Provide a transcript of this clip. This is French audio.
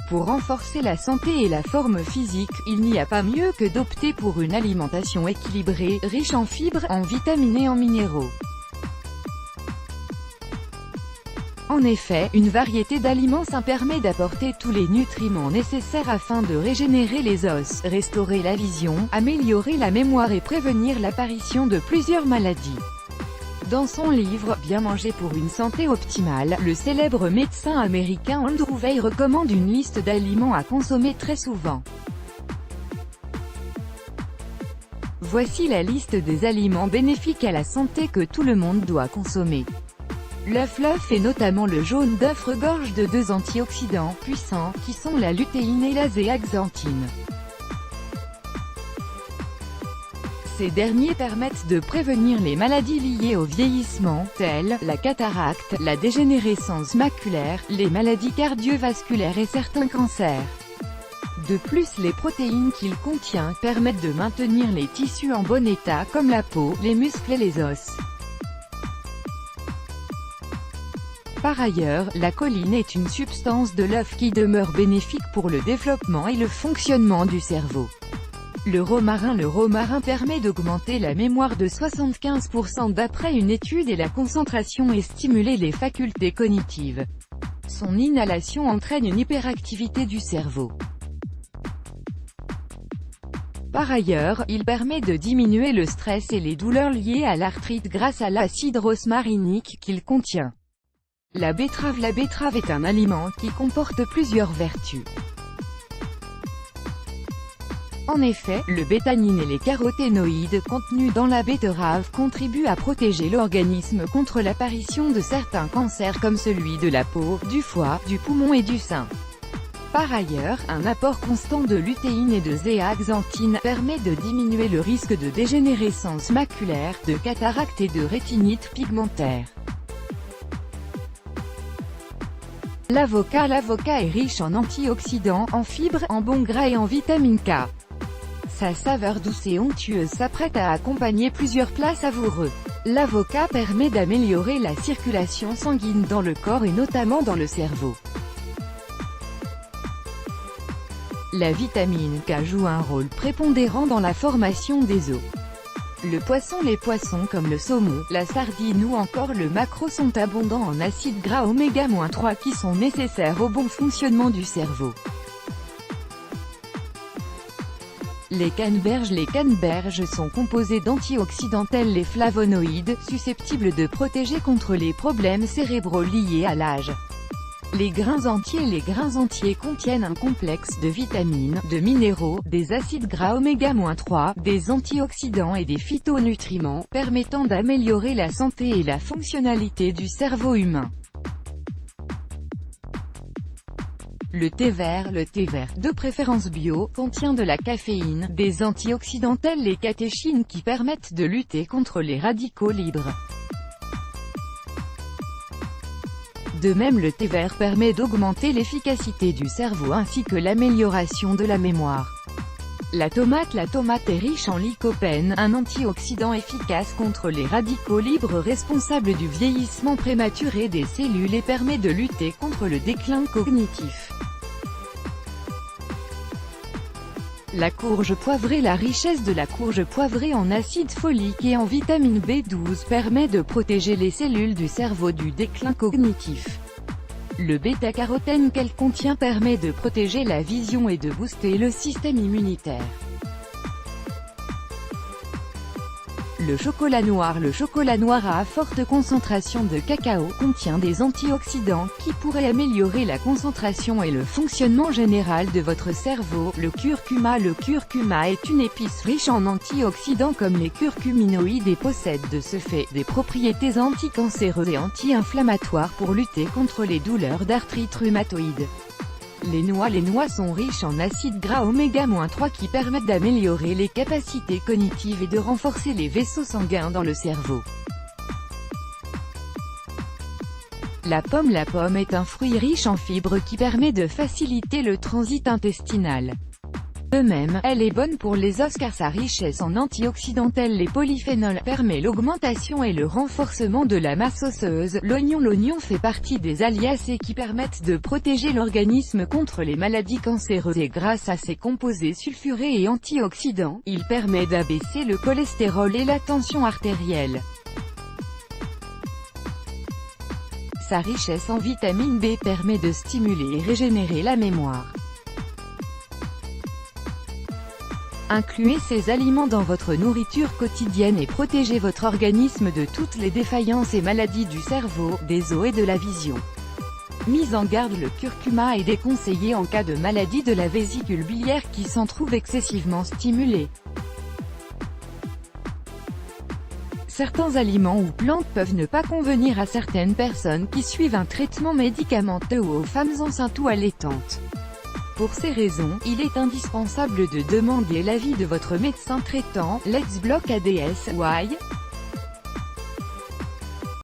Pour renforcer la santé et la forme physique, il n'y a pas mieux que d'opter pour une alimentation équilibrée, riche en fibres, en vitamines et en minéraux. En effet, une variété d'aliments sains permet d'apporter tous les nutriments nécessaires afin de régénérer les os, restaurer la vision, améliorer la mémoire et prévenir l'apparition de plusieurs maladies. Dans son livre « Bien manger pour une santé optimale », le célèbre médecin américain Andrew Weil recommande une liste d'aliments à consommer très souvent. Voici la liste des aliments bénéfiques à la santé que tout le monde doit consommer. L'œuf et notamment le jaune d'œuf regorge de deux antioxydants puissants, qui sont la lutéine et la zéaxanthine. Ces derniers permettent de prévenir les maladies liées au vieillissement, telles la cataracte, la dégénérescence maculaire, les maladies cardiovasculaires et certains cancers. De plus, les protéines qu'il contient permettent de maintenir les tissus en bon état comme la peau, les muscles et les os. Par ailleurs, la choline est une substance de l'œuf qui demeure bénéfique pour le développement et le fonctionnement du cerveau. Le romarin permet d'augmenter la mémoire de 75% d'après une étude et la concentration et stimuler les facultés cognitives. Son inhalation entraîne une hyperactivité du cerveau. Par ailleurs, il permet de diminuer le stress et les douleurs liées à l'arthrite grâce à l'acide rosmarinique qu'il contient. La betterave est un aliment qui comporte plusieurs vertus. En effet, le bétanine et les caroténoïdes contenus dans la betterave contribuent à protéger l'organisme contre l'apparition de certains cancers comme celui de la peau, du foie, du poumon et du sein. Par ailleurs, un apport constant de lutéine et de zéaxanthine permet de diminuer le risque de dégénérescence maculaire, de cataracte et de rétinite pigmentaire. L'avocat est riche en antioxydants, en fibres, en bons gras et en vitamine K. Sa saveur douce et onctueuse s'apprête à accompagner plusieurs plats savoureux. L'avocat permet d'améliorer la circulation sanguine dans le corps et notamment dans le cerveau. La vitamine K joue un rôle prépondérant dans la formation des os. Les poissons comme le saumon, la sardine ou encore le maquereau sont abondants en acides gras oméga-3 qui sont nécessaires au bon fonctionnement du cerveau. Les canneberges sont composées d'antioxydants tels les flavonoïdes, susceptibles de protéger contre les problèmes cérébraux liés à l'âge. Les grains entiers contiennent un complexe de vitamines, de minéraux, des acides gras oméga-3, des antioxydants et des phytonutriments, permettant d'améliorer la santé et la fonctionnalité du cerveau humain. Le thé vert, de préférence bio, contient de la caféine, des antioxydants tels les catéchines qui permettent de lutter contre les radicaux libres. De même, le thé vert permet d'augmenter l'efficacité du cerveau ainsi que l'amélioration de la mémoire. La tomate est riche en lycopène, un antioxydant efficace contre les radicaux libres responsables du vieillissement prématuré des cellules et permet de lutter contre le déclin cognitif. La richesse de la courge poivrée en acide folique et en vitamine B12 permet de protéger les cellules du cerveau du déclin cognitif. Le bêta-carotène qu'elle contient permet de protéger la vision et de booster le système immunitaire. Le chocolat noir à forte concentration de cacao contient des antioxydants qui pourraient améliorer la concentration et le fonctionnement général de votre cerveau. Le curcuma est une épice riche en antioxydants comme les curcuminoïdes et possède de ce fait des propriétés anticancéreuses et anti-inflammatoires pour lutter contre les douleurs d'arthrite rhumatoïde. Les noix sont riches en acides gras oméga-3 qui permettent d'améliorer les capacités cognitives et de renforcer les vaisseaux sanguins dans le cerveau. La pomme est un fruit riche en fibres qui permet de faciliter le transit intestinal. De même, elle est bonne pour les os car sa richesse en antioxydants tels les polyphénols permet l'augmentation et le renforcement de la masse osseuse. L'oignon fait partie des aliacées qui permettent de protéger l'organisme contre les maladies cancéreuses et grâce à ses composés sulfurés et antioxydants, il permet d'abaisser le cholestérol et la tension artérielle. Sa richesse en vitamine B permet de stimuler et régénérer la mémoire. Incluez ces aliments dans votre nourriture quotidienne et protégez votre organisme de toutes les défaillances et maladies du cerveau, des os et de la vision. Mise en garde, le curcuma est déconseillé en cas de maladie de la vésicule biliaire qui s'en trouve excessivement stimulée. Certains aliments ou plantes peuvent ne pas convenir à certaines personnes qui suivent un traitement médicamenteux ou aux femmes enceintes ou allaitantes. Pour ces raisons, il est indispensable de demander l'avis de votre médecin traitant. Let's Block ADS Why?